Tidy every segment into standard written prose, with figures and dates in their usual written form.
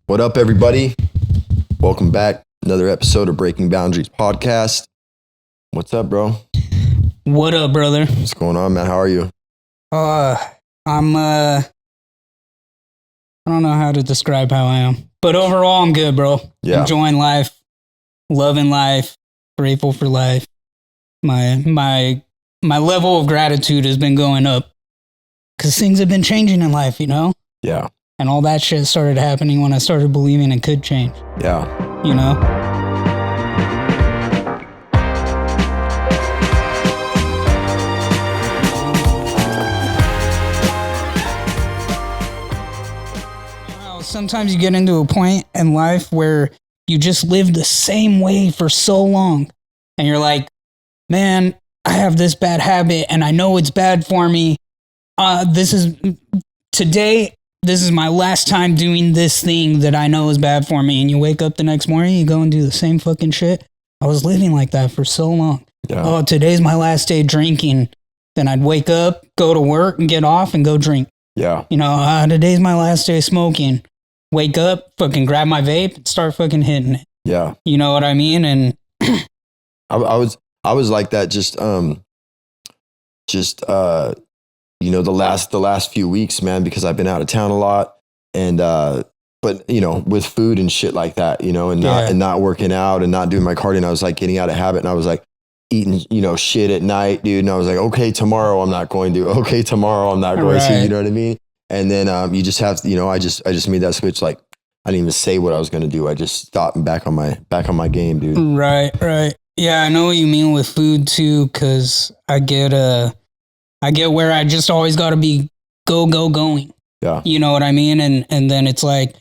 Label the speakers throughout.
Speaker 1: What up, everybody? Welcome back. Another episode of Breaking Boundaries podcast. What's up, bro?
Speaker 2: What up, brother?
Speaker 1: What's going on, man? How are you?
Speaker 2: I don't know how to describe how I am, but overall I'm good, bro.
Speaker 1: Yeah.
Speaker 2: Enjoying life, loving life, grateful for life. My level of gratitude has been going up because things have been changing in life, you know?
Speaker 1: Yeah.
Speaker 2: And all that shit started happening when I started believing it could change.
Speaker 1: Yeah.
Speaker 2: You know? Sometimes you get into a point in life where you just live the same way for so long. And you're like, man, I have this bad habit and I know it's bad for me. Today, this is my last time doing this thing that I know is bad for me. And you wake up the next morning, you go and do the same fucking shit. I was living like that for so long.
Speaker 1: Yeah.
Speaker 2: Oh, today's my last day drinking. Then I'd wake up, go to work and get off and go drink.
Speaker 1: Yeah.
Speaker 2: You know, today's my last day smoking. Wake up, fucking grab my vape and start fucking hitting it.
Speaker 1: Yeah.
Speaker 2: You know what I mean? And
Speaker 1: I was like that the last few weeks, man, because I've been out of town a lot and but you know, with food and shit like that, you know, and not working out and not doing my cardio, and I was like getting out of habit, and I was like eating, you know, shit at night, dude, and I was like, okay, tomorrow I'm not going to. Okay, tomorrow I'm not going to, you know what I mean? And then you just have to, you know, I just made that switch. Like I didn't even say what I was going to do. I just stopped and back on my game, dude.
Speaker 2: Right. Yeah, I know what you mean with food too, because I get where I just always got to be going.
Speaker 1: Yeah.
Speaker 2: You know what I mean? And then it's like,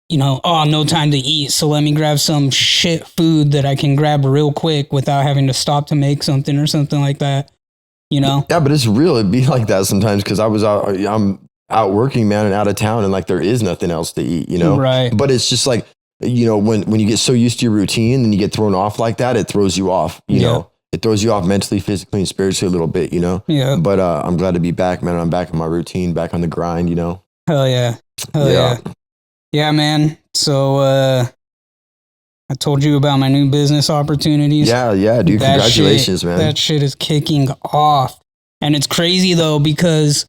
Speaker 2: you know, oh, no time to eat. So let me grab some shit food that I can grab real quick without having to stop to make something or something like that. You know? Yeah,
Speaker 1: but it's real. It'd be like that sometimes because I'm out working, man, and out of town, and like there is nothing else to eat, you know?
Speaker 2: Right.
Speaker 1: But it's just like, you know, when you get so used to your routine and you get thrown off like that, it throws you off, you know? It throws you off mentally, physically, and spiritually a little bit, you know?
Speaker 2: Yeah.
Speaker 1: But I'm glad to be back, man. I'm back in my routine, back on the grind, you know?
Speaker 2: Hell yeah. Yeah, man. So I told you about my new business opportunities.
Speaker 1: Yeah, dude. Congratulations, man.
Speaker 2: That shit is kicking off. And it's crazy though, because,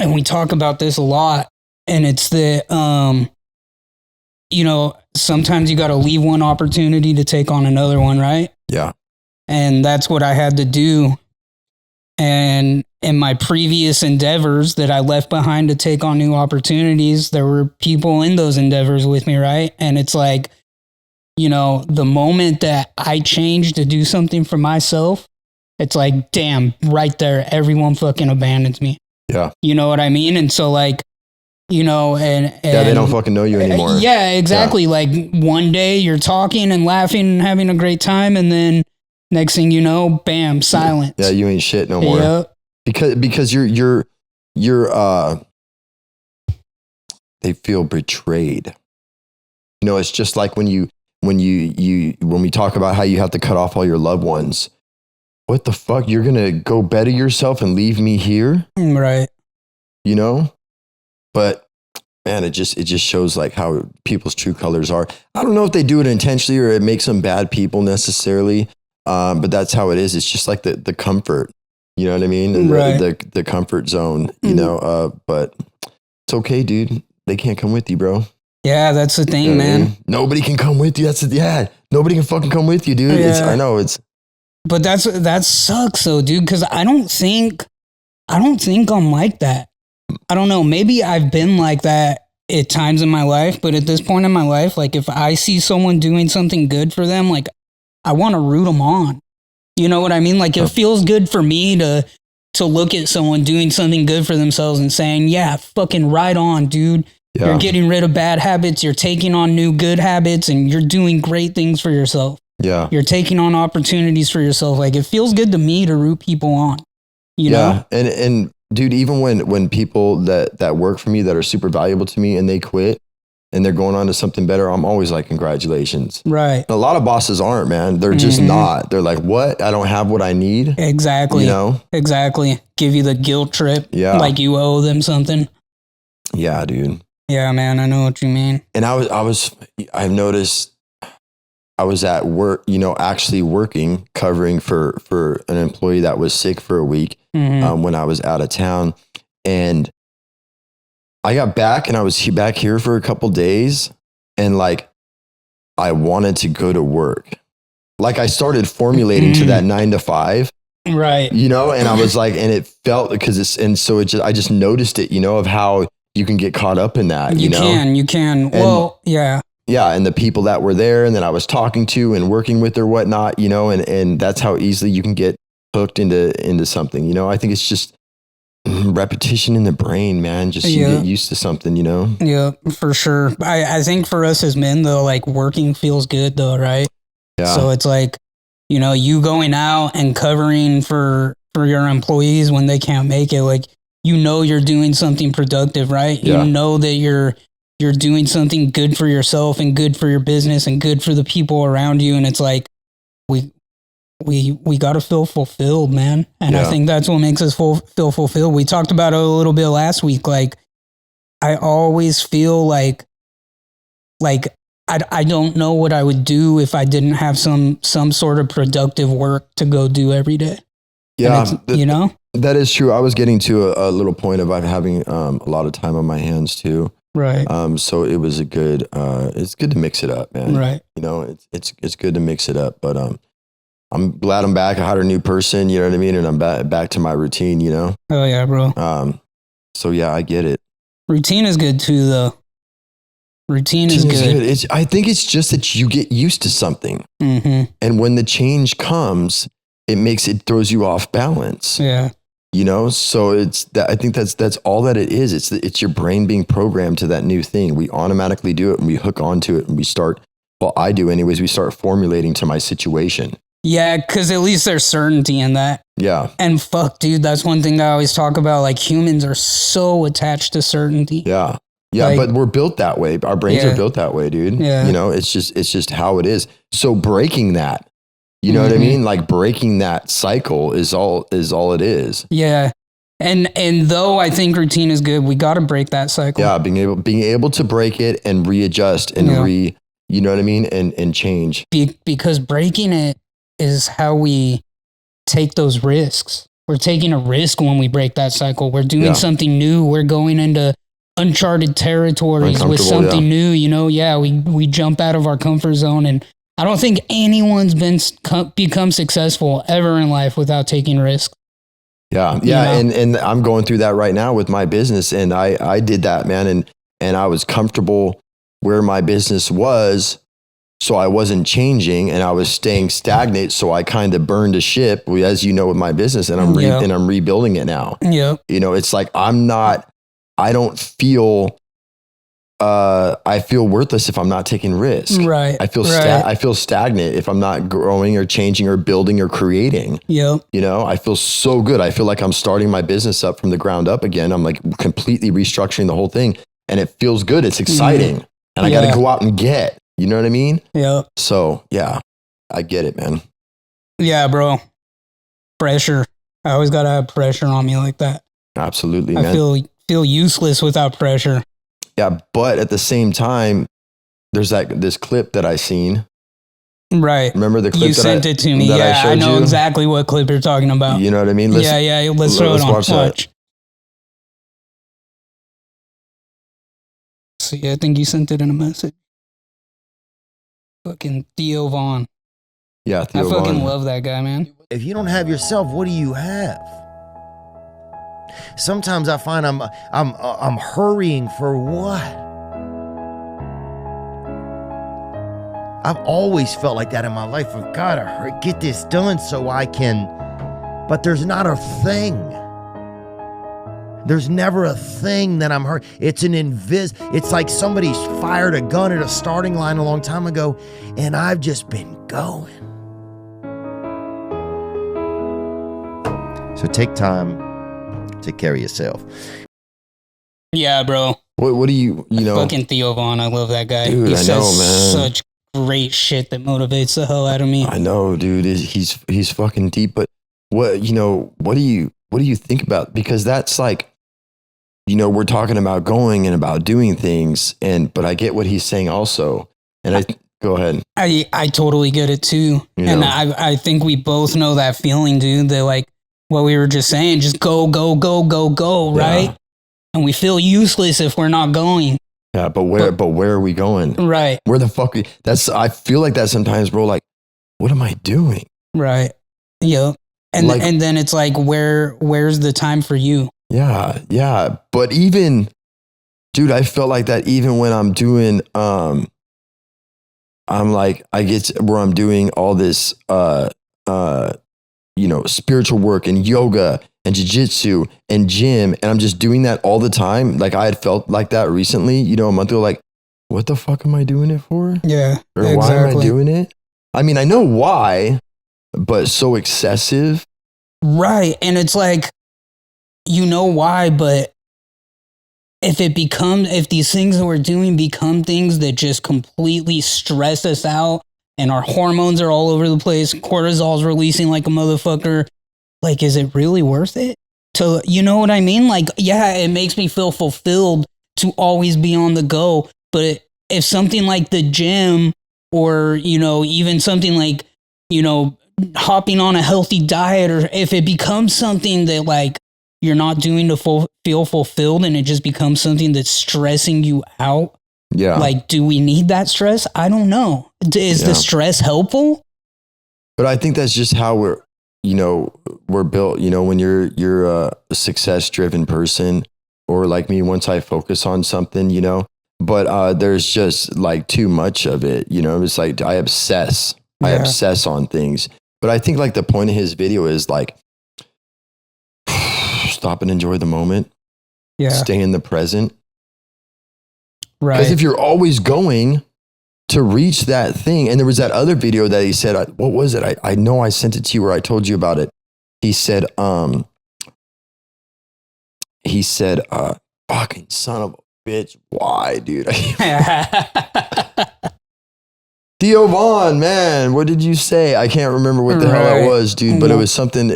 Speaker 2: and we talk about this a lot, and it's that, you know, sometimes you got to leave one opportunity to take on another one, right?
Speaker 1: Yeah.
Speaker 2: And that's what I had to do. And in my previous endeavors that I left behind to take on new opportunities, there were people in those endeavors with me, right? And it's like, you know, the moment that I changed to do something for myself, it's like, damn, right there, everyone fucking abandons me.
Speaker 1: Yeah.
Speaker 2: You know what I mean? And so like, you know, and
Speaker 1: yeah, they don't fucking know you anymore.
Speaker 2: Yeah, exactly. Yeah. Like one day you're talking and laughing and having a great time, and then next thing you know, bam, silence.
Speaker 1: Yeah, you ain't shit no more.
Speaker 2: Yep.
Speaker 1: Because you're they feel betrayed. You know, it's just like when we talk about how you have to cut off all your loved ones. What the fuck? You're gonna go better yourself and leave me here?
Speaker 2: Right.
Speaker 1: You know? But man, it just shows like how people's true colors are. I don't know if they do it intentionally or it makes them bad people necessarily. But that's how it is. It's just like the comfort, you know what I mean? And
Speaker 2: right.
Speaker 1: the comfort zone, you know, but it's okay, dude. They can't come with you, bro.
Speaker 2: Yeah, that's the thing, man.
Speaker 1: Nobody can come with you. Nobody can fucking come with you, dude.
Speaker 2: Yeah.
Speaker 1: I know
Speaker 2: but that sucks though, dude. Cause I don't think I'm like that. I don't know. Maybe I've been like that at times in my life, but at this point in my life, like if I see someone doing something good for them, like I want to root them on. You know what I mean? Like it feels good for me to look at someone doing something good for themselves and saying, yeah, fucking right on, dude. Yeah. You're getting rid of bad habits. You're taking on new good habits and you're doing great things for yourself.
Speaker 1: Yeah.
Speaker 2: You're taking on opportunities for yourself. Like it feels good to me to root people on, you know?
Speaker 1: And dude, even when people that work for me that are super valuable to me and they quit and they're going on to something better, I'm always like, congratulations.
Speaker 2: Right.
Speaker 1: And a lot of bosses aren't, man. They're just not. They're like, what? I don't have what I need.
Speaker 2: Exactly.
Speaker 1: You know?
Speaker 2: Exactly. Give you the guilt trip.
Speaker 1: Yeah.
Speaker 2: Like you owe them something.
Speaker 1: Yeah, dude.
Speaker 2: Yeah, man, I know what you mean.
Speaker 1: And I've noticed I was at work, actually working, covering for an employee that was sick for a week when I was out of town. And I got back and I was back here for a couple days, and like, I wanted to go to work. Like I started formulating to that 9 to 5.
Speaker 2: Right.
Speaker 1: And I was like, and it felt I just noticed it, of how you can get caught up in that,
Speaker 2: You can.
Speaker 1: And,
Speaker 2: well, yeah.
Speaker 1: Yeah. And the people that were there and that I was talking to and working with or whatnot, and that's how easily you can get hooked into something, I think it's just repetition in the brain, man. Just you get used to something,
Speaker 2: Yeah, for sure. I think for us as men though, like working feels good though, right?
Speaker 1: Yeah.
Speaker 2: So it's like, you going out and covering for your employees when they can't make it, like, you're doing something productive, right?
Speaker 1: Yeah.
Speaker 2: You know that you're doing something good for yourself and good for your business and good for the people around you. And it's like, we got to feel fulfilled, man. And I think that's what makes us feel fulfilled. We talked about it a little bit last week. Like, I always feel like I don't know what I would do if I didn't have some sort of productive work to go do every day.
Speaker 1: Yeah.
Speaker 2: That
Speaker 1: is true. I was getting to a little point of having a lot of time on my hands too.
Speaker 2: Right.
Speaker 1: So it was it's good to mix it up, man.
Speaker 2: Right.
Speaker 1: It's good to mix it up, but I'm glad I'm back. I hired a new person, you know what I mean? And I'm back to my routine,
Speaker 2: Oh yeah, bro.
Speaker 1: So yeah, I get it.
Speaker 2: Routine is good too, though. Routine is good.
Speaker 1: I think it's just that you get used to something.
Speaker 2: Mm-hmm.
Speaker 1: And when the change comes, it throws you off balance.
Speaker 2: Yeah.
Speaker 1: So I think that's all that it is. It's your brain being programmed to that new thing. We automatically do it and we hook onto it and I do anyways, we start formulating to my situation.
Speaker 2: Yeah, because at least there's certainty in that.
Speaker 1: Yeah.
Speaker 2: And fuck, dude, that's one thing that I always talk about. Like, humans are so attached to certainty.
Speaker 1: Yeah. Yeah, but we're built that way. Our brains are built that way, dude.
Speaker 2: Yeah.
Speaker 1: It's just how it is. So breaking that, you know what I mean? Like breaking that cycle is all it is.
Speaker 2: Yeah. And though I think routine is good, we got to break that cycle.
Speaker 1: Yeah, being able to break it and readjust and you know what I mean? And change.
Speaker 2: Because breaking it is how we take those risks. We're taking a risk when we break that cycle. We're doing something new. We're going into uncharted territories with something new, we jump out of our comfort zone. And I don't think anyone's become successful ever in life without taking risks.
Speaker 1: Yeah. And I'm going through that right now with my business. And I did that, man. And I was comfortable where my business was. So I wasn't changing and I was staying stagnant. So I kind of burned a ship, as you know, with my business, and I'm rebuilding it now.
Speaker 2: Yeah.
Speaker 1: It's like, I don't feel, I feel worthless if I'm not taking risk.
Speaker 2: Right.
Speaker 1: I feel stagnant if I'm not growing or changing or building or creating.
Speaker 2: Yeah.
Speaker 1: I feel so good. I feel like I'm starting my business up from the ground up again. I'm like completely restructuring the whole thing and it feels good. It's exciting and I got to go out and get, you know what I mean?
Speaker 2: Yeah.
Speaker 1: So yeah, I get it, man.
Speaker 2: Yeah, bro. Pressure. I always got to have pressure on me like that.
Speaker 1: Absolutely, man.
Speaker 2: I feel useless without pressure.
Speaker 1: Yeah, but at the same time, there's this clip that I seen.
Speaker 2: Right.
Speaker 1: Remember the clip
Speaker 2: you sent it to me? Yeah, I know exactly what clip you're talking about.
Speaker 1: You know what I mean?
Speaker 2: Let's throw it on. Watch. See, I think you sent it in a message. Fucking Theo Vaughn.
Speaker 1: Yeah, Theo Vaughn.
Speaker 2: I fucking love that guy, man.
Speaker 3: If you don't have yourself, what do you have? Sometimes I find I'm hurrying for what? I've always felt like that in my life. I've got to get this done so I can, but there's not a thing. There's never a thing that I'm hurrying. It's it's like somebody's fired a gun at a starting line a long time ago, and I've just been going. So take time. Take care of yourself.
Speaker 2: Yeah, bro.
Speaker 1: What do you know?
Speaker 2: Fucking Theo Vaughn. I love that guy.
Speaker 1: Dude,
Speaker 2: he
Speaker 1: says man.
Speaker 2: Such great shit that motivates the hell out of me.
Speaker 1: I know, dude. He's fucking deep. But what do you think about? Because that's like, we're talking about going and about doing things, but I get what he's saying also. And go ahead.
Speaker 2: I totally get it too. And I think we both know that feeling, dude, that like what we were just saying, just go, right? And we feel useless if we're not going.
Speaker 1: Yeah, but where are we going?
Speaker 2: Right.
Speaker 1: Where the fuck? I feel like that sometimes, bro. Like, what am I doing?
Speaker 2: Right. Yep. And
Speaker 1: like,
Speaker 2: and then it's like, where's the time for you?
Speaker 1: Yeah, yeah. But even, dude, I felt like that even when I'm doing, I'm like, I get where I'm doing all this, spiritual work and yoga and jiu-jitsu and gym, and I'm just doing that all the time. Like I had felt like that recently, a month ago, like, what the fuck am I doing it for?
Speaker 2: Yeah,
Speaker 1: or exactly. Why am I doing it? I mean, I know why, but so excessive.
Speaker 2: Right. And it's like, you know why, but if these things that we're doing become things that just completely stress us out and our hormones are all over the place, cortisol's releasing like a motherfucker, like, is it really worth it? You know what I mean? Like, yeah, it makes me feel fulfilled to always be on the go. But if something like the gym or, even something like, hopping on a healthy diet, or if it becomes something that like you're not doing to feel fulfilled and it just becomes something that's stressing you out.
Speaker 1: Yeah.
Speaker 2: Like, do we need that stress? I don't know. Is the stress helpful?
Speaker 1: But I think that's just how we're built, when you're a success driven person, or like me, once I focus on something, but there's just like too much of it, it's like I obsess on things. But I think like the point of his video is like, stop and enjoy the moment.
Speaker 2: Yeah.
Speaker 1: Stay in the present.
Speaker 2: Right.
Speaker 1: Because if you're always going to reach that thing, and there was that other video that he said, what was it? I know I sent it to you, or I told you about it. He said, fucking son of a bitch. Why, dude? Theo Vaughn, man, what did you say? I can't remember what the hell it was, dude, but it was something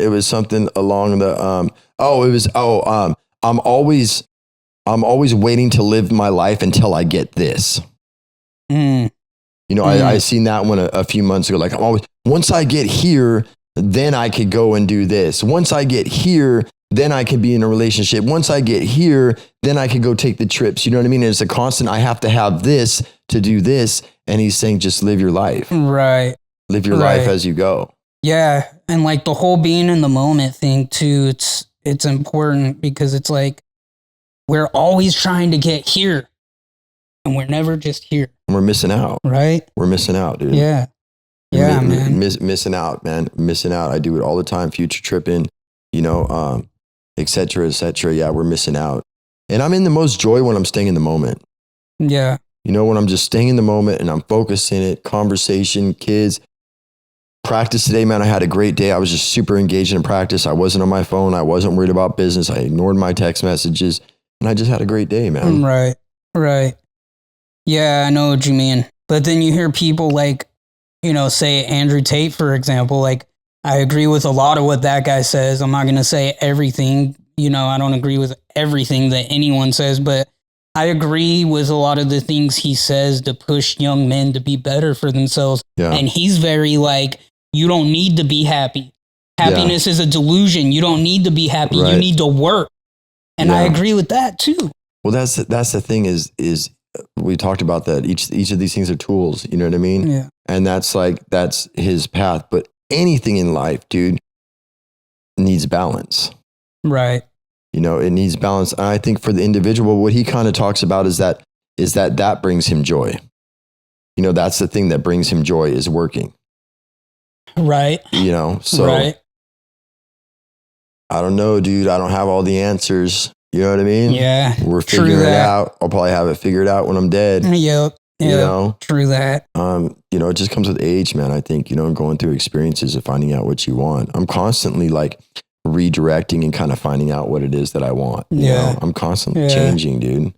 Speaker 1: along the, I'm always waiting to live my life until I get this. I seen that one a few months ago. Like once I get here, then I could go and do this. Once I get here, then I could be in a relationship. Once I get here, then I could go take the trips. You know what I mean? And it's a constant, I have to have this to do this. And he's saying, just live your life.
Speaker 2: Right.
Speaker 1: Live your life as you go.
Speaker 2: Yeah. And like the whole being in the moment thing too, it's important because it's like, we're always trying to get here and we're never just here.
Speaker 1: We're missing out.
Speaker 2: Right.
Speaker 1: We're missing out, dude.
Speaker 2: Yeah. Yeah, man.
Speaker 1: Missing out, man. Missing out. I do it all the time. Future tripping, et cetera, et cetera. Yeah, we're missing out. And I'm in the most joy when I'm staying in the moment.
Speaker 2: Yeah.
Speaker 1: When I'm just staying in the moment and I'm focusing it, conversation, kids, practice today, man. I had a great day. I was just super engaged in practice. I wasn't on my phone. I wasn't worried about business. I ignored my text messages and I just had a great day, man.
Speaker 2: Right. Right. Yeah, I know what you mean. But then you hear people like, say Andrew Tate, for example, like I agree with a lot of what that guy says. I'm not going to say everything, I don't agree with everything that anyone says, but I agree with a lot of the things he says to push young men to be better for themselves. Yeah. And he's very like, you don't need to be happy. Happiness is a delusion. You don't need to be happy. Right. You need to work. And I agree with that too.
Speaker 1: Well, that's the thing is we talked about that. Each of these things are tools. You know what I mean?
Speaker 2: Yeah.
Speaker 1: And that's his path. But anything in life, dude, needs balance.
Speaker 2: Right.
Speaker 1: It needs balance. And I think for the individual, what he kind of talks about is that brings him joy. That's the thing that brings him joy is working.
Speaker 2: Right.
Speaker 1: So
Speaker 2: right.
Speaker 1: I don't know, dude. I don't have all the answers. You know what I mean?
Speaker 2: Yeah.
Speaker 1: We're figuring it out. I'll probably have it figured out when I'm dead.
Speaker 2: Yep. True that.
Speaker 1: It just comes with age, man. I think, going through experiences of finding out what you want. I'm constantly like redirecting and kind of finding out what it is that I want. You know? I'm constantly changing, dude.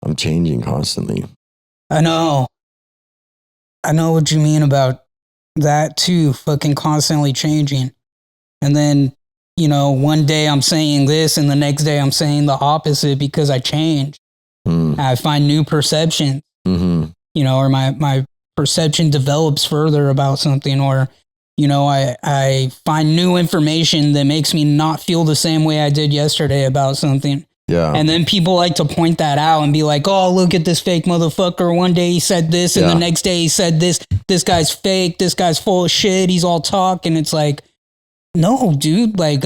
Speaker 1: I'm changing constantly.
Speaker 2: I know what you mean about that too. Fucking constantly changing. And then, one day I'm saying this and the next day I'm saying the opposite because I change. I find new perception, or my perception develops further about something, or, I find new information that makes me not feel the same way I did yesterday about something.
Speaker 1: Yeah.
Speaker 2: And then people like to point that out and be like, oh, look at this fake motherfucker. One day he said this and the next day he said this. This guy's fake. This guy's full of shit. He's all talk. And it's like, no, dude, like,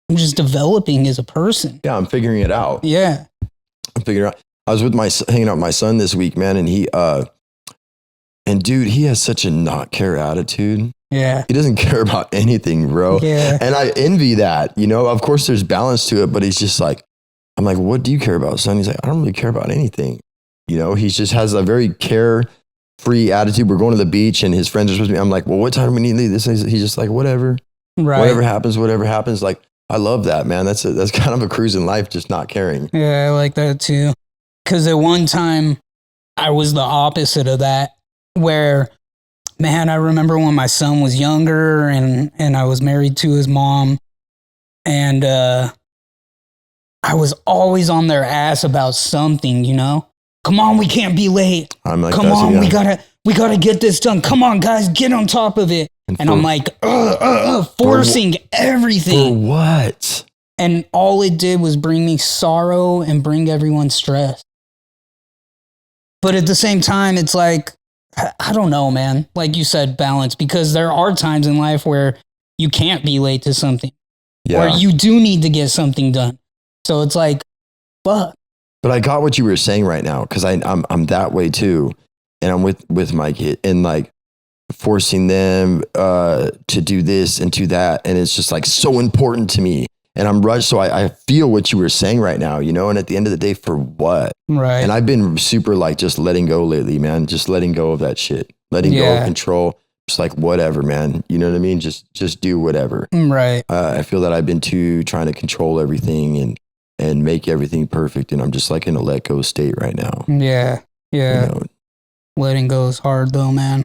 Speaker 2: I'm just developing as a person.
Speaker 1: Yeah, I'm figuring it out.
Speaker 2: Yeah.
Speaker 1: I'm figuring out. I was with hanging out with my son this week, man, and dude, he has such a not care attitude.
Speaker 2: Yeah.
Speaker 1: He doesn't care about anything, bro.
Speaker 2: Yeah.
Speaker 1: And I envy that, Of course there's balance to it, but he's just like, I'm like, what do you care about, son? He's like, I don't really care about anything. He just has a very carefree attitude. We're going to the beach and his friends are supposed to be, I'm like, well, what time do we need to leave? He's just like, whatever.
Speaker 2: Right.
Speaker 1: Whatever happens. Like, I love that, man. That's kind of a cruise in life, just not caring.
Speaker 2: Yeah, I like that too. Because at one time, I was the opposite of that, where, man, I remember when my son was younger and I was married to his mom, and I was always on their ass about something, Come on, we can't be late.
Speaker 1: I'm like,
Speaker 2: come on, we gotta get this done. Come on, guys, get on top of it. And I'm like, forcing everything.
Speaker 1: For what?
Speaker 2: And all it did was bring me sorrow and bring everyone stress. But at the same time, it's like, I don't know, man. Like you said, balance, because there are times in life where you can't be late to something.
Speaker 1: Yeah.
Speaker 2: Or you do need to get something done. So it's like, fuck.
Speaker 1: But I got what you were saying right now, because I'm that way too. And I'm with my kid and like forcing them to do this and do that. And it's just like so important to me. And I'm rushed. So I feel what you were saying right now, and at the end of the day, for what?
Speaker 2: Right.
Speaker 1: And I've been super like just letting go lately, man. Just letting go of that shit. Letting go of control. Just like whatever, man. You know what I mean? Just do whatever.
Speaker 2: Right.
Speaker 1: I feel that I've been too trying to control everything and make everything perfect. And I'm just like in a let go state right now.
Speaker 2: Yeah. Yeah. Letting go is hard though, man.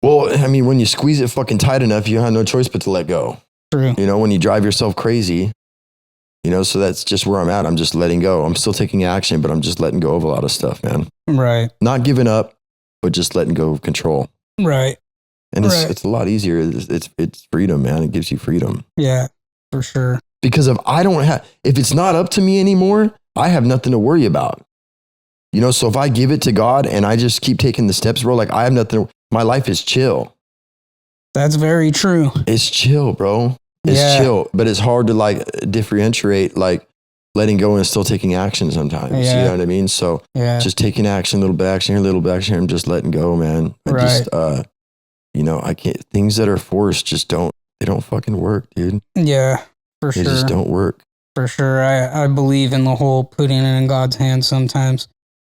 Speaker 1: Well, I mean, when you squeeze it fucking tight enough, you have no choice but to let go.
Speaker 2: True.
Speaker 1: When you drive yourself crazy, so that's just where I'm at. I'm just letting go. I'm still taking action, but I'm just letting go of a lot of stuff, man.
Speaker 2: Right.
Speaker 1: Not giving up, but just letting go of control.
Speaker 2: Right.
Speaker 1: And it's a lot easier. It's freedom, man. It gives you freedom.
Speaker 2: Yeah, for sure.
Speaker 1: Because if it's not up to me anymore, I have nothing to worry about. So if I give it to God and I just keep taking the steps, bro, like I have nothing, my life is chill.
Speaker 2: That's very true.
Speaker 1: It's chill, bro. It's chill, but it's hard to like differentiate like letting go and still taking action sometimes. You know what I mean? So just taking action, a little bit of action here, a little bit of action here, and just letting go, man.
Speaker 2: Right.
Speaker 1: I can't, things that are forced they don't fucking work, dude.
Speaker 2: Yeah, for sure.
Speaker 1: They just don't work.
Speaker 2: For sure. I believe in the whole putting it in God's hands sometimes,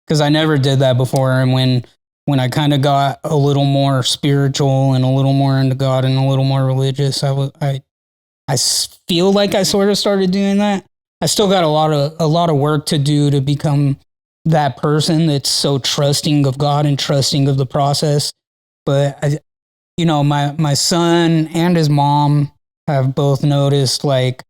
Speaker 2: because I never did that before. And when I kind of got a little more spiritual and a little more into God and a little more religious, I feel like I sort of started doing that. I still got a lot of work to do to become that person that's so trusting of God and trusting of the process. But my son and his mom have both noticed, like,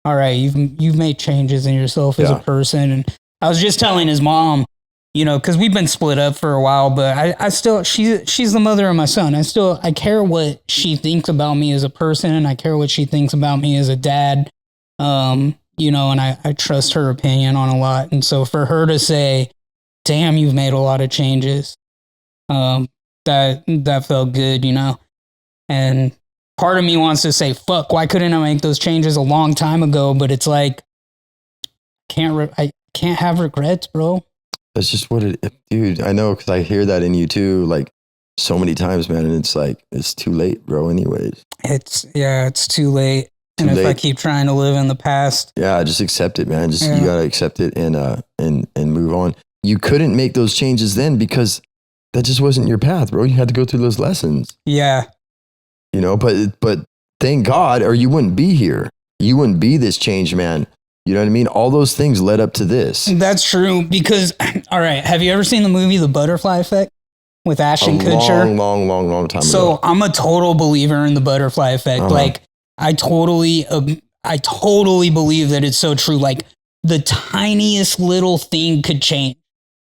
Speaker 2: all right, you've made changes in yourself as a person. And I was just telling his mom, because we've been split up for a while, but I still, she's the mother of my son. I care what she thinks about me as a person, and I care what she thinks about me as a dad. And I trust her opinion on a lot. And so for her to say, damn, you've made a lot of changes, that felt good, and part of me wants to say, fuck, why couldn't I make those changes a long time ago? But it's like, I can't have regrets, bro.
Speaker 1: That's just what dude, I know, because I hear that in you too, like so many times, man. And it's like, it's too late, bro, anyways. It's
Speaker 2: too late. If I keep trying to live in the past.
Speaker 1: Yeah, just accept it, man. You gotta accept it and move on. You couldn't make those changes then because that just wasn't your path, bro. You had to go through those lessons.
Speaker 2: Yeah.
Speaker 1: But thank God, or you wouldn't be here. You wouldn't be this changed man. You know what I mean? All those things led up to this.
Speaker 2: That's true because, all right, have you ever seen the movie The Butterfly Effect with Ashton Kutcher?
Speaker 1: Long time ago.
Speaker 2: So I'm a total believer in the butterfly effect. Like, I totally believe that it's so true. Like the tiniest little thing could change.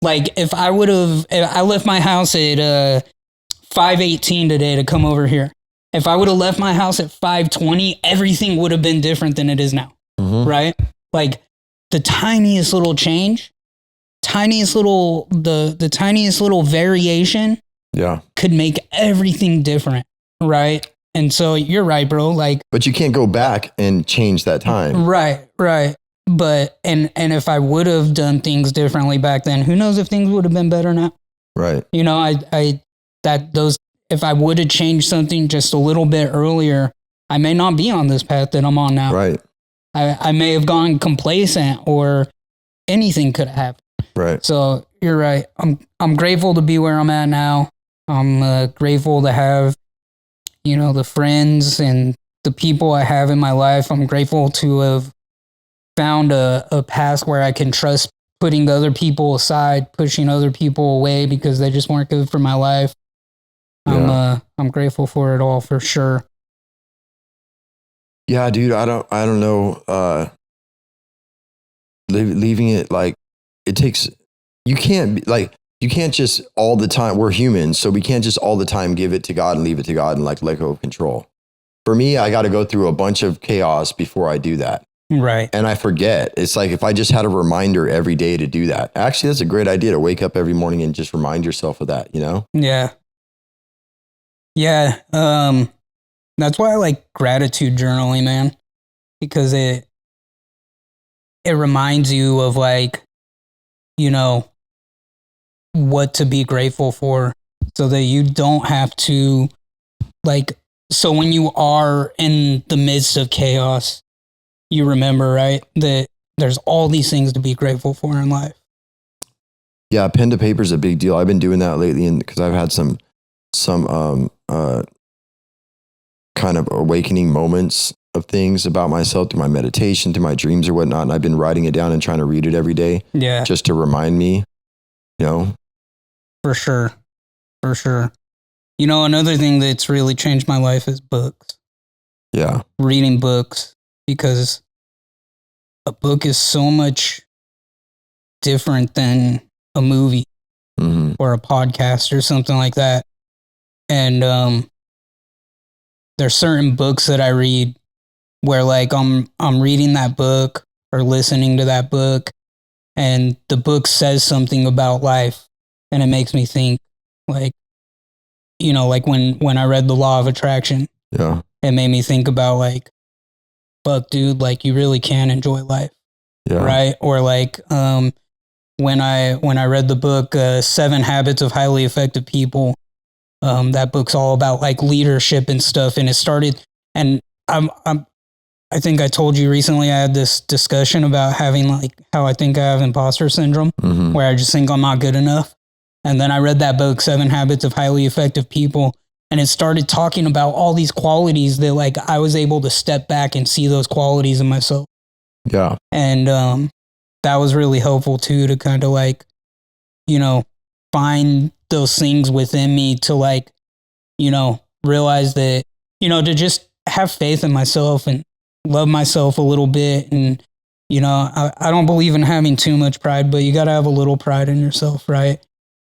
Speaker 2: Like if I left my house at 5:18 today to come over here. If I would have left my house at 5:20, everything would have been different than it is now.
Speaker 1: Mm-hmm.
Speaker 2: Right? Like the tiniest little change, the tiniest little variation could make everything different. Right? And so you're right, bro. Like,
Speaker 1: but you can't go back and change that time.
Speaker 2: Right. But and if I would have done things differently back then, who knows if things would have been better now?
Speaker 1: Right.
Speaker 2: You know, if I would have changed something just a little bit earlier, I may not be on this path that I'm on now.
Speaker 1: Right.
Speaker 2: I may have gone complacent, or anything could have happened.
Speaker 1: Right.
Speaker 2: So you're right. I'm grateful to be where I'm at now. I'm grateful to have, you know, the friends and the people I have in my life. I'm grateful to have found a path where I can trust putting the other people aside, pushing other people away because they just weren't good for my life.
Speaker 1: Yeah.
Speaker 2: I'm grateful for it all, for sure.
Speaker 1: Yeah, dude, I don't know. Leaving it, like, it takes, you can't just all the time, we're humans, so we can't just all the time give it to God and leave it to God and like let go of control. For me, I got to go through a bunch of chaos before I do that.
Speaker 2: Right.
Speaker 1: And I forget. It's like if I just had a reminder every day to do that. Actually, that's a great idea, to wake up every morning and just remind yourself of that, you know?
Speaker 2: Yeah. Yeah. That's why I like gratitude journaling, man, because it reminds you of, like, you know, what to be grateful for, so that you don't have to, like, so when you are in the midst of chaos, you remember, right, that there's all these things to be grateful for in life.
Speaker 1: Yeah, pen to paper is a big deal. I've been doing that lately, and because I've had some kind of awakening moments of things about myself through my meditation, through my dreams or whatnot. And I've been writing it down and trying to read it every day.
Speaker 2: Yeah.
Speaker 1: Just to remind me, you know?
Speaker 2: For sure. For sure. You know, another thing that's really changed my life is books.
Speaker 1: Yeah.
Speaker 2: Reading books, because a book is so much different than a movie or a podcast or something like that. And there's certain books that I read where, like, I'm reading that book or listening to that book, and the book says something about life, and it makes me think, like, you know, like when I read The Law of Attraction,
Speaker 1: yeah,
Speaker 2: it made me think about, like, fuck, dude, like, you really can enjoy life.
Speaker 1: Yeah.
Speaker 2: Right. Or like, when I read the book, 7 Habits of Highly Effective People, that book's all about, like, leadership and stuff. And it started, and I think I told you recently, I had this discussion about having, like, how I think I have imposter syndrome, where I just think I'm not good enough. And then I read that book, 7 Habits of Highly Effective People, and it started talking about all these qualities that, like, I was able to step back and see those qualities in myself.
Speaker 1: Yeah.
Speaker 2: And that was really helpful too, to kind of, like, you know, find those things within me to, like, you know, realize that, you know, to just have faith in myself and love myself a little bit. And, you know, I don't believe in having too much pride, but you got to have a little pride in yourself, right?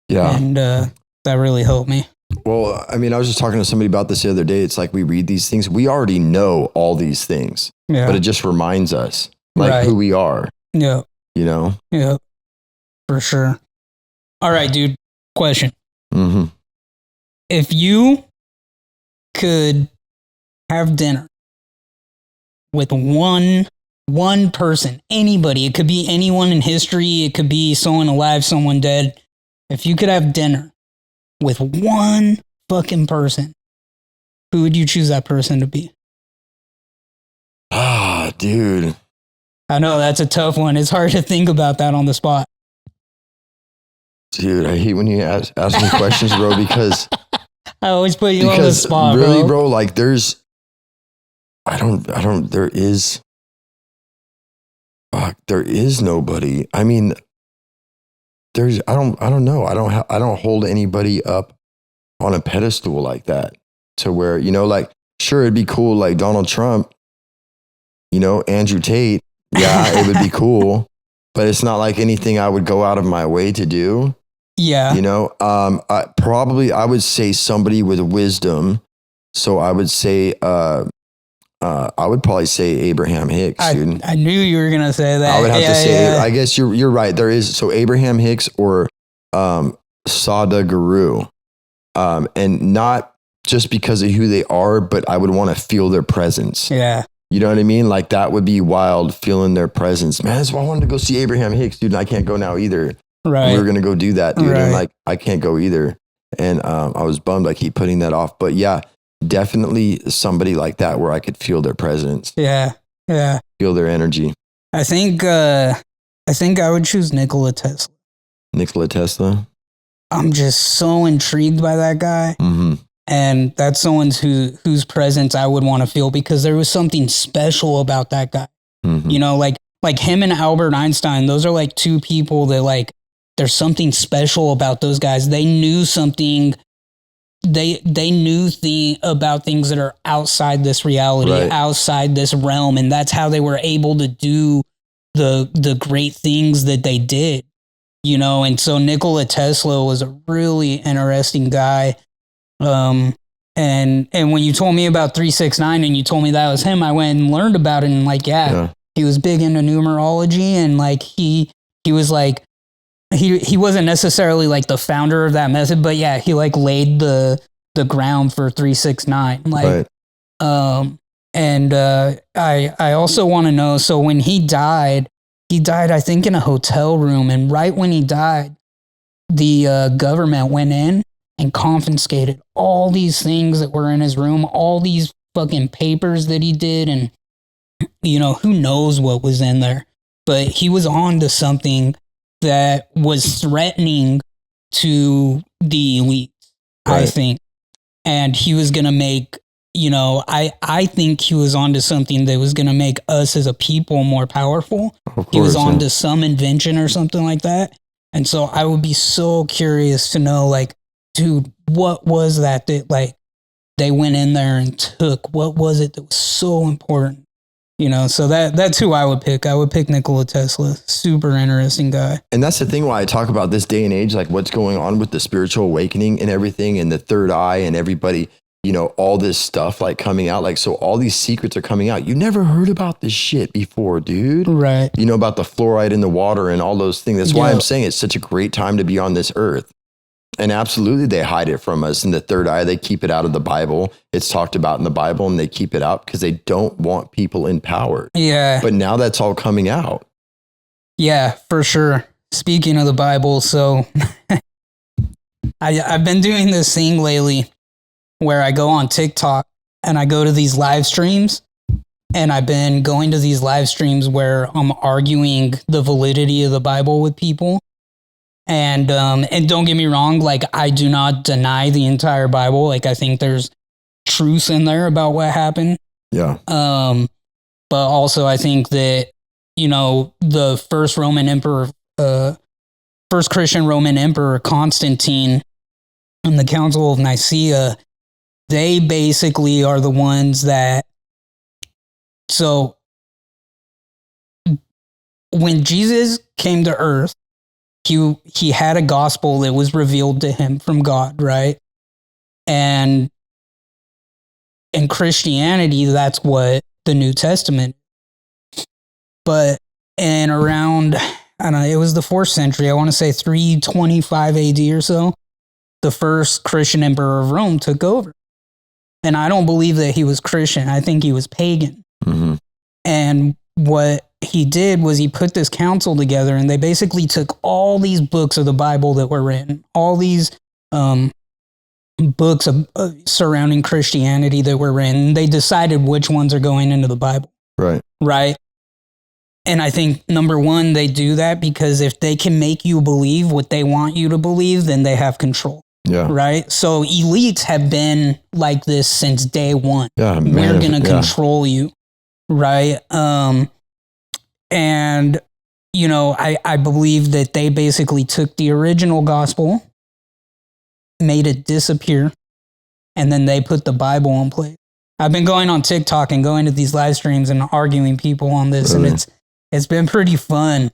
Speaker 1: Yeah.
Speaker 2: And that really helped me.
Speaker 1: Well, I mean, I was just talking to somebody about this the other day. It's like we read these things. We already know all these things, but it just reminds us, like, who we are.
Speaker 2: Yeah.
Speaker 1: You know?
Speaker 2: Yeah. For sure. All right, dude. Question. If you could have dinner with one person, anybody, it could be anyone in history, it could be someone alive, someone dead. If you could have dinner with one fucking person, who would you choose that person to be?
Speaker 1: Ah, dude.
Speaker 2: I know that's a tough one. It's hard to think about that on the spot.
Speaker 1: Dude, I hate when you ask me questions, bro, because
Speaker 2: I always put you on the spot,
Speaker 1: really, bro, like, there is nobody. I mean, I don't know. I don't hold anybody up on a pedestal like that, to where, you know, like, sure, it'd be cool. Like Donald Trump, you know, Andrew Tate. Yeah, it would be cool, but it's not like anything I would go out of my way to do.
Speaker 2: Yeah.
Speaker 1: You know, I would say somebody with wisdom. So I would say, I would probably say Abraham Hicks, dude.
Speaker 2: I knew you were gonna say that.
Speaker 1: I would have to say, I guess you're right. There is, so Abraham Hicks or Sada Guru, and not just because of who they are, but I would want to feel their presence.
Speaker 2: Yeah.
Speaker 1: You know what I mean? Like that would be wild, feeling their presence. Man, that's why I wanted to go see Abraham Hicks, dude. And I can't go now either.
Speaker 2: Right.
Speaker 1: We were gonna go do that, dude.
Speaker 2: Right.
Speaker 1: And like I can't go either. And I was bummed. I keep putting that off. But yeah, definitely somebody like that where I could feel their presence.
Speaker 2: Yeah. Yeah.
Speaker 1: Feel their energy.
Speaker 2: I think I would choose Nikola Tesla.
Speaker 1: Nikola Tesla.
Speaker 2: I'm just so intrigued by that guy.
Speaker 1: Mm-hmm.
Speaker 2: And that's someone whose presence I would want to feel because there was something special about that guy.
Speaker 1: Mm-hmm.
Speaker 2: You know, like him and Albert Einstein, those are like two people that like, there's something special about those guys. They knew something. They knew about things that are outside this reality,
Speaker 1: right.
Speaker 2: outside this realm. And that's how they were able to do the great things that they did, you know? And so Nikola Tesla was a really interesting guy. And when you told me about 369 and you told me that was him, I went and learned about it and like, yeah. He was big into numerology and like he was like, he wasn't necessarily like the founder of that method, but yeah, he like laid the ground for 369. Like, right. I also want to know, so when he died, I think in a hotel room, and right when he died, the government went in and confiscated all these things that were in his room, all these fucking papers that he did, and you know, who knows what was in there, but he was on to something that was threatening to the elite, right. I think. And he was going to make, you know, I think he was onto something that was going to make us as a people more powerful. He was onto some invention or something like that. And so I would be so curious to know, like, dude, what was that like they went in there and took? What was it that was so important? You know, so that's who I would pick. I would pick Nikola Tesla. Super interesting guy.
Speaker 1: And that's the thing why I talk about this day and age, like what's going on with the spiritual awakening and everything and the third eye and everybody, you know, all this stuff like coming out. Like, so all these secrets are coming out. You never heard about this shit before, dude.
Speaker 2: Right.
Speaker 1: You know, about the fluoride in the water and all those things. That's why I'm saying it's such a great time to be on this earth. And absolutely, they hide it from us. In the third eye, they keep it out of the Bible. It's talked about in the Bible, and they keep it out because they don't want people in power.
Speaker 2: Yeah.
Speaker 1: But now that's all coming out.
Speaker 2: Yeah, for sure. Speaking of the Bible, so I've been doing this thing lately where I go on TikTok and I go to these live streams, and I've been going to these live streams where I'm arguing the validity of the Bible with people. And don't get me wrong, like I do not deny the entire Bible. Like I think there's truth in there about what happened.
Speaker 1: Yeah.
Speaker 2: But also I think that, you know, the first Christian Roman emperor, Constantine, and the Council of Nicaea, they basically are the ones that, so when Jesus came to earth, he had a gospel that was revealed to him from God, right? And in Christianity, that's what the New Testament. But in around, I don't know, it was the 4th century, I want to say 325 AD or so, the first Christian emperor of Rome took over. And I don't believe that he was Christian. I think he was pagan. Mm-hmm. And what he did was he put this council together, and they basically took all these books of the Bible that were written, all these books surrounding Christianity that were written. They decided which ones are going into the Bible.
Speaker 1: Right.
Speaker 2: Right. And I think, number one, they do that because if they can make you believe what they want you to believe, then they have control.
Speaker 1: Yeah.
Speaker 2: Right. So elites have been like this since day one.
Speaker 1: Yeah.
Speaker 2: We're going to control you. Right. And, you know, I believe that they basically took the original gospel, made it disappear, and then they put the Bible in place. I've been going on TikTok and going to these live streams and arguing people on this,
Speaker 1: Really?
Speaker 2: and it's been pretty fun.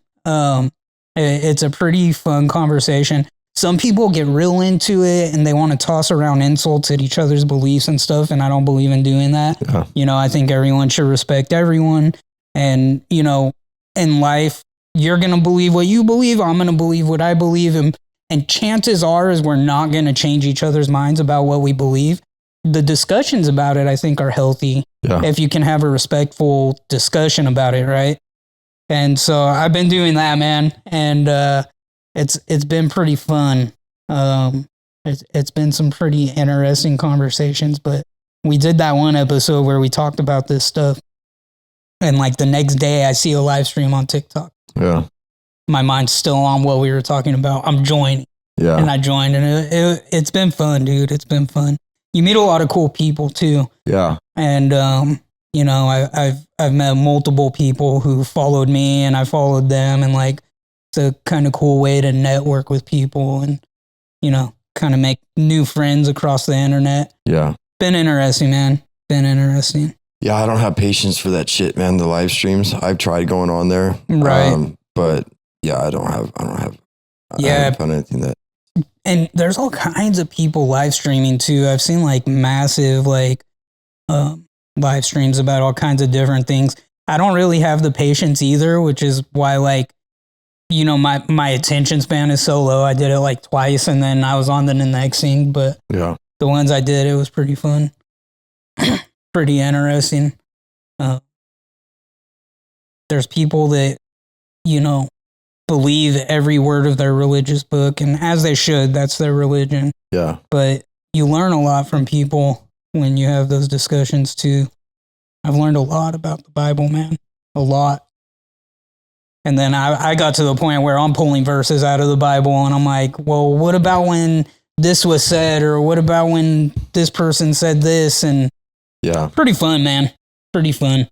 Speaker 2: It's a pretty fun conversation. Some people get real into it and they want to toss around insults at each other's beliefs and stuff, and I don't believe in doing that.
Speaker 1: Yeah.
Speaker 2: You know, I think everyone should respect everyone, and you know, in life, you're gonna believe what you believe. I'm gonna believe what I believe, and chances are is we're not gonna change each other's minds about what we believe. The discussions about it, I think, are healthy if you can have a respectful discussion about it, right? And so I've been doing that, man, and it's been pretty fun. It's been some pretty interesting conversations, but we did that one episode where we talked about this stuff, and like the next day I see a live stream on TikTok.
Speaker 1: Yeah.
Speaker 2: My mind's still on what we were talking about. I'm joining.
Speaker 1: Yeah.
Speaker 2: And I joined, and it's been fun, dude. It's been fun. You meet a lot of cool people too.
Speaker 1: Yeah.
Speaker 2: And you know, I've met multiple people who followed me, and I followed them, and like it's a kind of cool way to network with people, and you know, kind of make new friends across the internet.
Speaker 1: Yeah.
Speaker 2: Been interesting, man. Been interesting.
Speaker 1: Yeah, I don't have patience for that shit, man. The live streams. I've tried going on there.
Speaker 2: Right.
Speaker 1: But yeah, I don't have
Speaker 2: Yeah.
Speaker 1: found anything that.
Speaker 2: And there's all kinds of people live streaming too. I've seen like massive like live streams about all kinds of different things. I don't really have the patience either, which is why like, you know, my attention span is so low. I did it like twice and then I was on to the next thing. But
Speaker 1: Yeah.
Speaker 2: the ones I did, it was pretty fun. Pretty interesting. There's people that, you know, believe every word of their religious book, and as they should, that's their religion.
Speaker 1: Yeah.
Speaker 2: But you learn a lot from people when you have those discussions too. I've learned a lot about the Bible, man. A lot. And then I got to the point where I'm pulling verses out of the Bible and I'm like, well, what about when this was said? Or what about when this person said this? And
Speaker 1: Yeah.
Speaker 2: pretty fun, man. Pretty fun.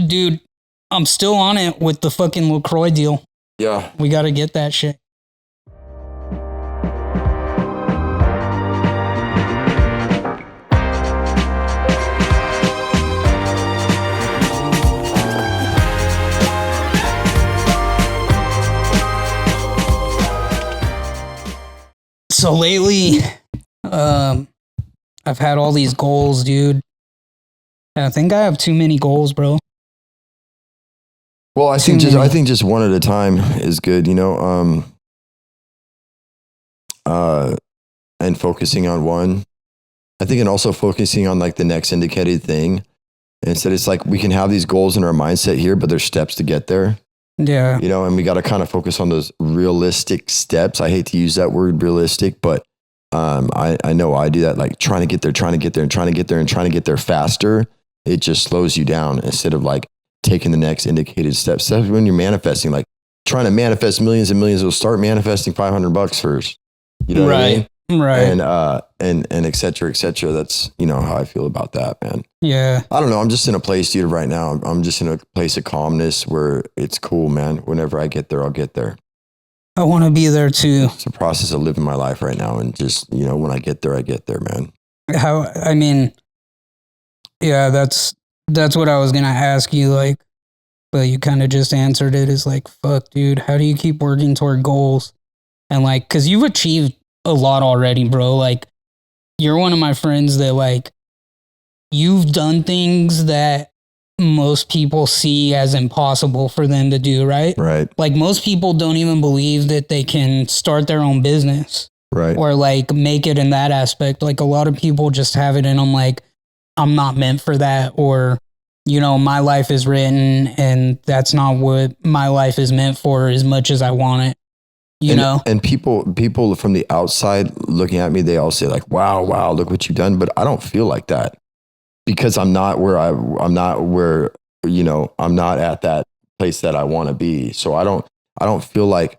Speaker 2: Dude, I'm still on it with the fucking LaCroix deal.
Speaker 1: Yeah.
Speaker 2: We got to get that shit. So lately, I've had all these goals, dude. And I think I have too many goals, bro.
Speaker 1: Well, I think just one at a time is good, you know. And focusing on one. I think, and also focusing on like the next indicated thing. Instead, it's like we can have these goals in our mindset here, but there's steps to get there.
Speaker 2: Yeah.
Speaker 1: You know, and we got to kind of focus on those realistic steps. I hate to use that word realistic, but I know I do that, like trying to get there faster. It just slows you down instead of like taking the next indicated steps. That's when you're manifesting, like trying to manifest millions and millions. Will start manifesting $500 first. You know what I mean?
Speaker 2: Right.
Speaker 1: And et cetera, et cetera. That's, you know, how I feel about that, man.
Speaker 2: Yeah.
Speaker 1: I don't know. I'm just in a place, dude, right now. I'm just in a place of calmness where it's cool, man. Whenever I get there, I'll get there.
Speaker 2: I want to be there too.
Speaker 1: It's a process of living my life right now. And just, you know, when I get there, man.
Speaker 2: I mean, yeah, that's what I was going to ask you, like, but you kind of just answered it. Is like, fuck, dude, how do you keep working toward goals? And like, cause you've achieved a lot already, bro. Like, you're one of my friends that like, you've done things that most people see as impossible for them to do, right?
Speaker 1: Right.
Speaker 2: Like, most people don't even believe that they can start their own business.
Speaker 1: Right.
Speaker 2: Or like make it in that aspect. Like, a lot of people just have it and I'm like, I'm not meant for that. Or, you know, my life is written and that's not what my life is meant for as much as I want it. You know? And
Speaker 1: people from the outside looking at me, they all say like, wow, look what you've done. But I don't feel like that because I'm not where, you know, I'm not at that place that I want to be. So I don't feel like,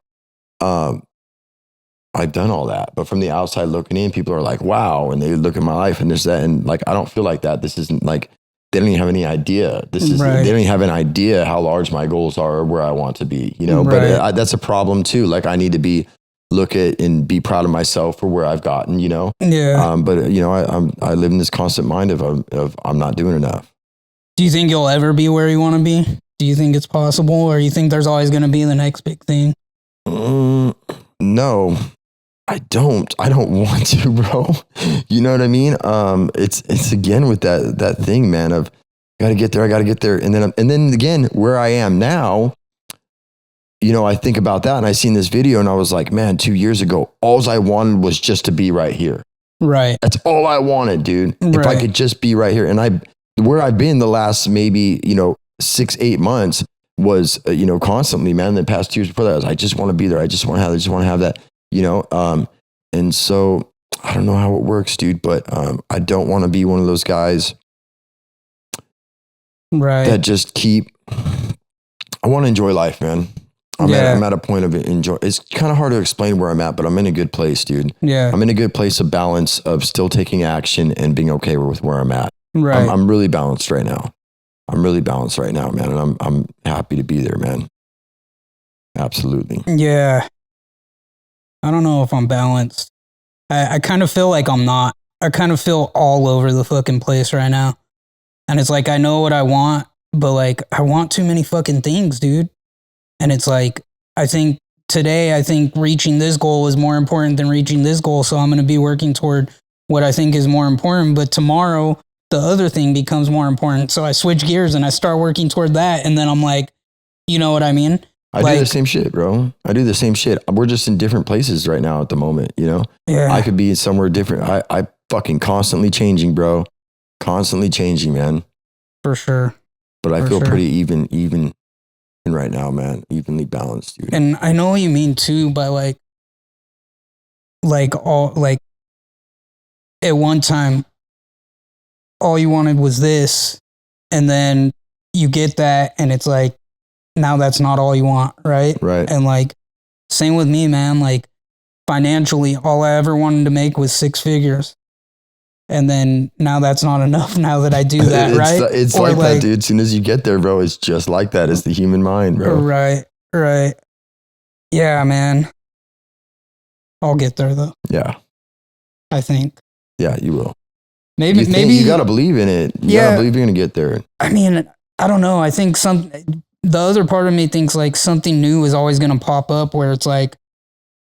Speaker 1: I've done all that, but from the outside looking in, people are like, wow. And they look at my life and this, that, and like, I don't feel like that. This isn't like, they don't even have any idea. They don't even have an idea how large my goals are or where I want to be, you know, but that's a problem too. Like, I need to be look at and be proud of myself for where I've gotten, you know?
Speaker 2: Yeah.
Speaker 1: But you know, I live in this constant mind of I'm not doing enough.
Speaker 2: Do you think you'll ever be where you want to be? Do you think it's possible, or you think there's always going to be the next big thing?
Speaker 1: No, I don't want to, bro. You know what I mean? It's again with that thing, man, of I gotta get there. And then again, where I am now, you know, I think about that and I seen this video and I was like, man, 2 years ago, all I wanted was just to be right here.
Speaker 2: Right.
Speaker 1: That's all I wanted, dude.
Speaker 2: Right.
Speaker 1: If I could just be right here. And where I've been the last maybe, you know, 6-8 months was, you know, constantly, man, the past 2 years before that, I just want to be there. I just want to have that, you know? And so I don't know how it works, dude, but I don't want to be one of those guys that just I want to enjoy life, man. I'm at a point of enjoy. It's kind of hard to explain where I'm at, but I'm in a good place, dude.
Speaker 2: Yeah.
Speaker 1: I'm in a good place of balance of still taking action and being okay with where I'm at.
Speaker 2: Right.
Speaker 1: I'm really balanced right now. Man. And I'm happy to be there, man. Absolutely.
Speaker 2: Yeah. I don't know if I'm balanced. I kind of feel like I'm not. I kind of feel all over the fucking place right now. And it's like, I know what I want, but like, I want too many fucking things, dude. And it's like, I think reaching this goal is more important than reaching this goal. So I'm going to be working toward what I think is more important. But tomorrow, the other thing becomes more important. So I switch gears and I start working toward that. And then I'm like, you know what I mean?
Speaker 1: I do the same shit, bro. I do the same shit. We're just in different places right now at the moment, you know?
Speaker 2: Yeah.
Speaker 1: I could be somewhere different. I fucking constantly changing, bro. Constantly changing, man.
Speaker 2: For sure.
Speaker 1: But I feel pretty even right now, man. Evenly balanced, dude.
Speaker 2: And I know what you mean too, by like at one time, all you wanted was this. And then you get that and it's like, now that's not all you want, right?
Speaker 1: Right.
Speaker 2: And like, same with me, man. Like, financially, all I ever wanted to make was 6 figures. And then now that's not enough now that I do that, right?
Speaker 1: It's like that, dude. As soon as you get there, bro, it's just like that. It's the human mind, bro.
Speaker 2: Right. Yeah, man. I'll get there, though.
Speaker 1: Yeah.
Speaker 2: I think.
Speaker 1: Yeah, you will.
Speaker 2: Maybe
Speaker 1: you got to believe in it. You got to believe you're going to get there.
Speaker 2: I mean, I don't know. I think the other part of me thinks like something new is always going to pop up where it's like,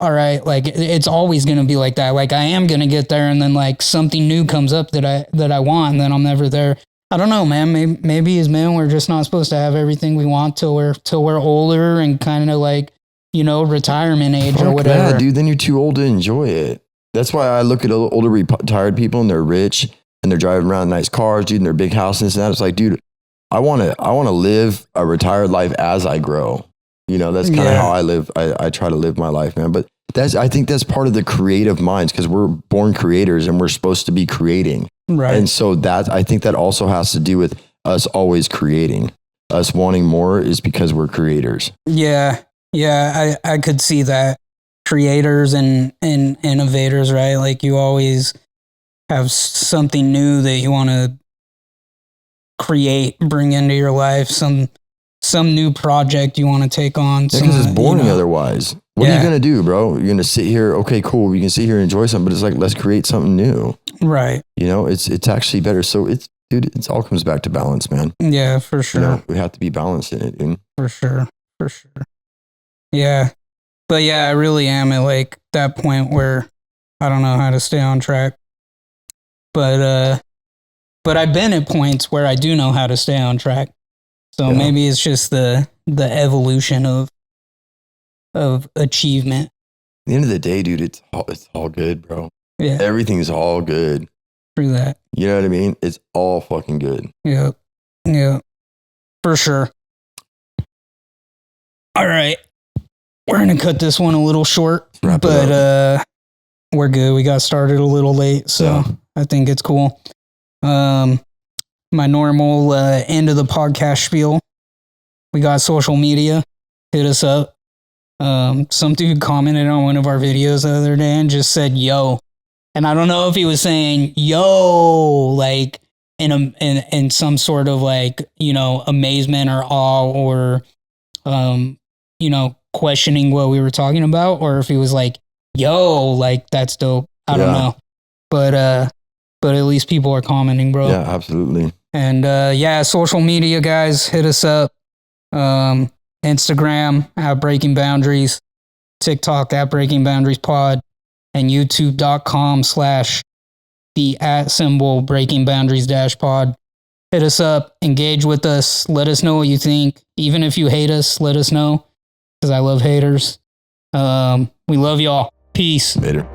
Speaker 2: all right, like it's always going to be like that. Like I am going to get there. And then like something new comes up that I want, and then I'm never there. I don't know, man. Maybe as men, we're just not supposed to have everything we want till we're older and kind of like, you know, retirement age or whatever.
Speaker 1: Yeah, dude, then you're too old to enjoy it. That's why I look at older retired people and they're rich and they're driving around nice cars, dude, and their big houses and that. It's like, dude, I want to live a retired life as I grow. You know, that's kind of how I live. I try to live my life, man. But I think that's part of the creative minds, because we're born creators and we're supposed to be creating. Right. And so I think that also has to do with us always creating. Us wanting more is because we're creators. Yeah. Yeah. I could see that. Creators and innovators, right? Like you always have something new that you want to create, bring into your life, some new project you want to take on. Because it's boring otherwise. What are you going to do, bro? You're going to sit here, okay, cool, you can sit here and enjoy something, but it's like, let's create something new. Right. You know, it's actually better. So it all comes back to balance, man. Yeah, for sure. You know, we have to be balanced in it, dude. For sure. Yeah. But yeah, I really am at like that point where I don't know how to stay on track. But I've been at points where I do know how to stay on track. So maybe it's just the evolution of achievement. At the end of the day, dude, it's all good, bro. Yeah. Everything's all good. True that. You know what I mean? It's all fucking good. Yep. Yeah. For sure. All right. We're going to cut this one a little short, but we're good. We got started a little late, so I think it's cool. My normal end of the podcast spiel. We got social media. Hit us up. Some dude commented on one of our videos the other day and just said, yo. And I don't know if he was saying, yo, like in some sort of like, you know, amazement or awe or, you know, questioning what we were talking about, or if he was like,
Speaker 2: yo, like that's dope. I don't know. But at least people are commenting, bro.
Speaker 1: Yeah, absolutely.
Speaker 2: And social media guys, hit us up. Instagram at Breaking Boundaries, TikTok at Breaking Boundaries Pod, and YouTube.com/the @Breaking Boundaries -pod. Hit us up, engage with us, let us know what you think. Even if you hate us, let us know, because I love haters. We love y'all. Peace.
Speaker 1: Later.